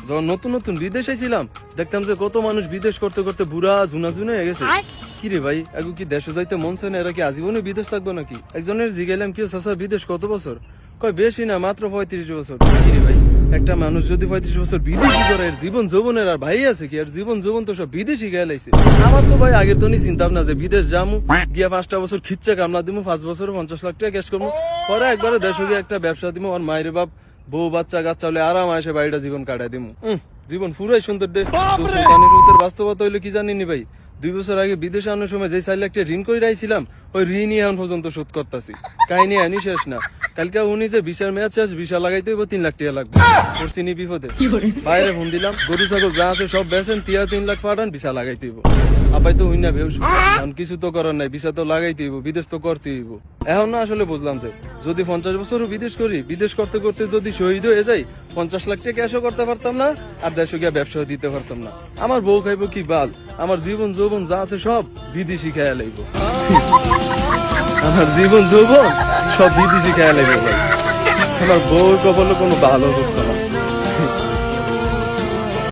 যখন নতুন নতুন বিদেশ আইছিলাম দেখতাম যে কত মানুষ বিদেশ করতে করতে বুড়া ঝুনা ঝুনা হয়ে গেছে। কি রে ভাই, আগে কি দেশে যাইতে মন চায় না? এরা কি আজীবনে বিদেশ থাকবো নাকি? একজনের জিগাইলাম কি চাচা বিদেশ কত বছর? কয় বেশি না, মাত্র 35 বছর। কি রে ভাই, একটা মানুষ যদি 35 বছর বিদেশি করে এর জীবন যৌবনের আর ভাই আছে কি? আর জীবন যৌবন তো সব বিদেশি গিয়ে লাইছে। আমার তো ভাই আগের তো নি চিন্তা ভাবনা যে বিদেশ যামু, গিয়া 5টা বছর খিচ্ছে কামলা দিমু, 5 বছরে 50 লাখ টাকা ক্যাশ করবো, পরে একবারে দেশে গিয়ে একটা ব্যবসা দিমু, আর মায়ের বাপ বউ বাচ্চা কাচ্চা হলে আরাম আসে বাড়িটা জীবন কাটাই দিমু। জীবন পুরাই সুন্দর দে। তো সুলতানের ভূতের বাস্তবতা হইলে কি জানিনি ভাই, 2 বছর আগে বিদেশে আনার সময় যে 4 লাখ টাকা ঋণ করে রাইছিলাম, ওই ঋণই এখন পর্যন্ত শোধ করতেছি। কাহিনী আনি শেষ না। কালকে উনি যে ভিসার মেয়াদ শেষ, ভিসা লাগাইতে হইব 3 লাখ টাকা লাগবে। পড়ছিনি বিপদে, বাইরে ফোন দিলাম, গরু ছাগল যা আছে সব বেচেন, 3 লাখ পাঠান, ভিসা লাগাইতে হইব। আপাই তো হইনা বেউস, এখন কিছু তো করার নাই, ভিসা তো লাগাইতে হইব, বিদেশ তো করতে হইব। এখন না আসলে বুঝলাম যে যদি 50 বছরও বিদেশ করি, বিদেশ করতে করতে যদি শহীদ হয়ে যাই, 50 লাখ টাকা ক্যাশও করতে পারতাম না, আর দেশে গিয়ে ব্যবসাও দিতে পারতাম না। আমার বউ খাইব কি বাল, আমার জীবন যৌবন যা আছে সব বিদেশি খেয়া লাইব। আমার জীবন যৌবন সব বিদেশি খেয়া লাইব ভাই। আমার বউ কবল কোনো ভালো করতো না।